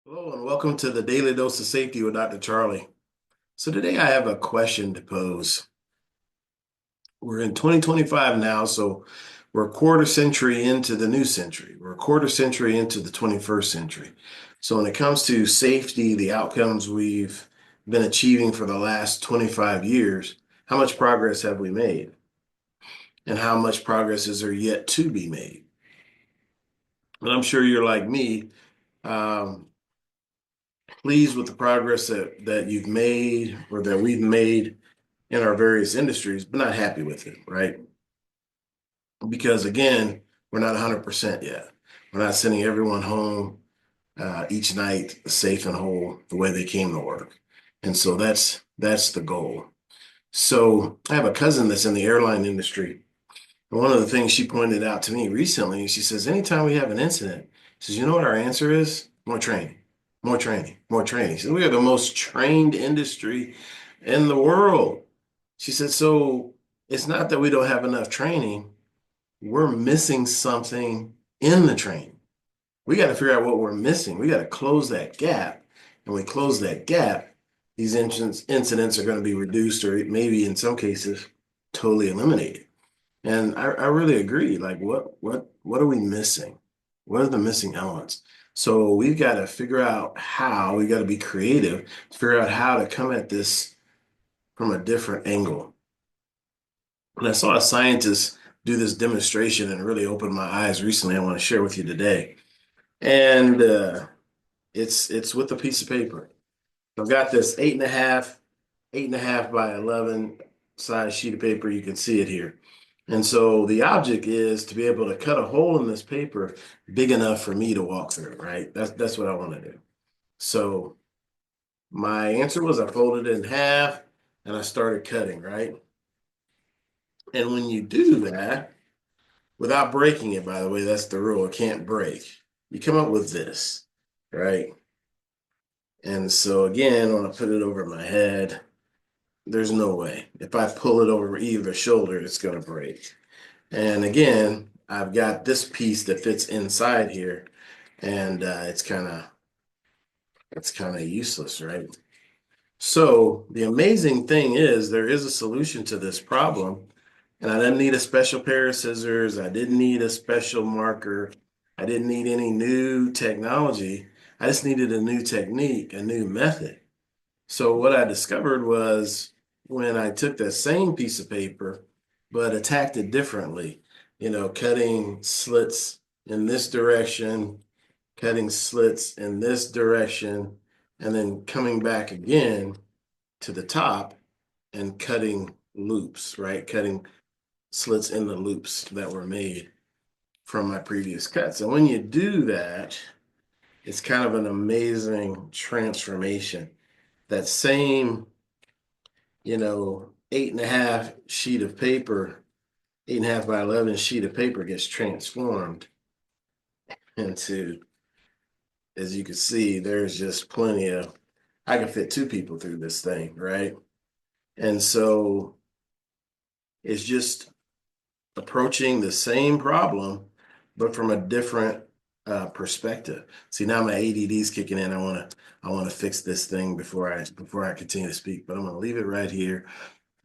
Hello and welcome to the Daily Dose of Safety with Dr. Charlie. So today I have a question to pose. We're in 2025 now, so we're a quarter century into the new century. We're a quarter century into the 21st century. So when it comes to safety, the outcomes we've been achieving for the last 25 years, how much progress have we made? And how much progress is there yet to be made? And I'm sure you're like me, um, pleased with the progress that you've made or that we've made in our various industries, but not happy with it, right? Because again, we're not 100% yet. We're not sending everyone home each night safe and whole the way they came to work. And so that's the goal. So I have a cousin that's in the airline industry. And one of the things she pointed out to me recently, she says, anytime we have an incident, she says, you know what our answer is? More training, more training, more training. So we are the most trained industry in the world. She said, so it's not that we don't have enough training, we're missing something in the training. We got to figure out what we're missing. We got to close that gap. And when we close that gap, these incidents are going to be reduced or maybe in some cases totally eliminated. And I really agree. Like what are we missing? What are the missing elements? So we've got to figure out how, we got to be creative, figure out how to come at this from a different angle. And I saw a scientist do this demonstration and really opened my eyes recently. I want to share with you today. And it's with a piece of paper. I've got this eight and a half by 11 size sheet of paper. You can see it here. And so the object is to be able to cut a hole in this paper big enough for me to walk through, right? That's what I want to do. So my answer was I folded it in half and I started cutting, right? And when you do that, without breaking it, by the way, that's the rule. It can't break. You come up with this, right? And so again, when I put it over my head, there's no way. If I pull it over either shoulder, it's going to break. And again, I've got this piece that fits inside here, and it's kind of useless, right? So the amazing thing is there is a solution to this problem, and I didn't need a special pair of scissors. I didn't need a special marker. I didn't need any new technology. I just needed a new technique, a new method. So what I discovered was when I took that same piece of paper, but attacked it differently, cutting slits in this direction, cutting slits in this direction, and then coming back again to the top and cutting loops, right? Cutting slits in the loops that were made from my previous cuts. And when you do that, it's kind of an amazing transformation. That same, eight and a half sheet of paper, 8.5 by 11 sheet of paper gets transformed into, as you can see, there's just plenty of, I can fit two people through this thing, right? And so it's just approaching the same problem, but from a different perspective. See, now my ADD is kicking in. I want to fix this thing before I continue to speak, but I'm going to leave it right here.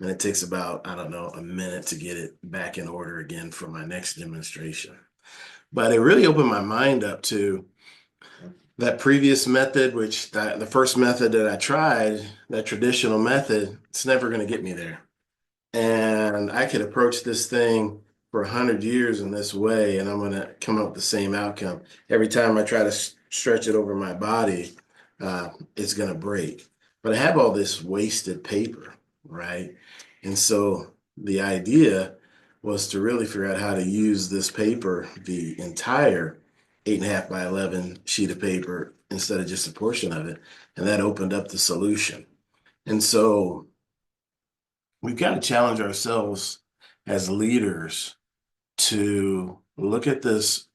And it takes about, I don't know, a minute to get it back in order again for my next demonstration. But it really opened my mind up to that previous method, which the first method that I tried, that traditional method, it's never going to get me there. And I could approach this thing for 100 years in this way, and I'm going to come up with the same outcome. Every time I try to stretch it over my body, it's going to break. But I have all this wasted paper, right? And so the idea was to really figure out how to use this paper, the entire 8.5 by 11 sheet of paper, instead of just a portion of it. And that opened up the solution. And so we've got to challenge ourselves as leaders to look at this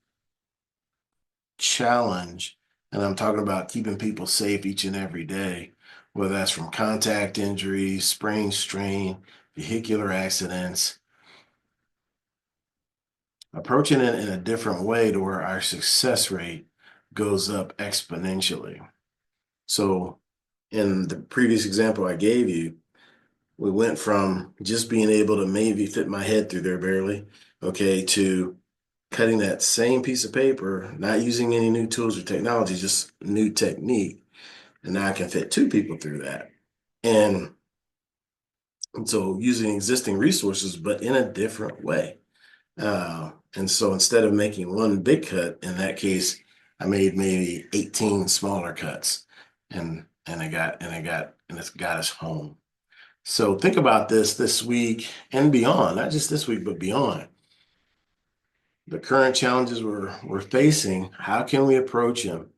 challenge. And I'm talking about keeping people safe each and every day, whether that's from contact injuries, sprain, strain, vehicular accidents, approaching it in a different way to where our success rate goes up exponentially. So in the previous example I gave you, we went from just being able to maybe fit my head through there barely, okay, to cutting that same piece of paper, not using any new tools or technology, just new technique. And now I can fit two people through that. And so using existing resources, but in a different way. And so instead of making one big cut, in that case, I made maybe 18 smaller cuts and it's got us home. So think about this week and beyond, not just this week, but beyond. The current challenges we're facing, how can we approach them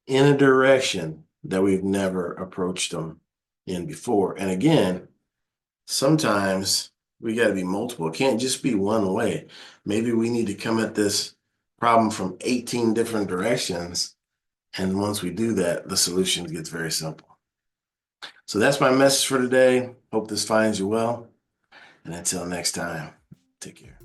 in a direction that we've never approached them in before? And again, sometimes we got to be multiple. It can't just be one way. Maybe we need to come at this problem from 18 different directions. And once we do that, the solution gets very simple. So that's my message for today. Hope this finds you well. And until next time, take care.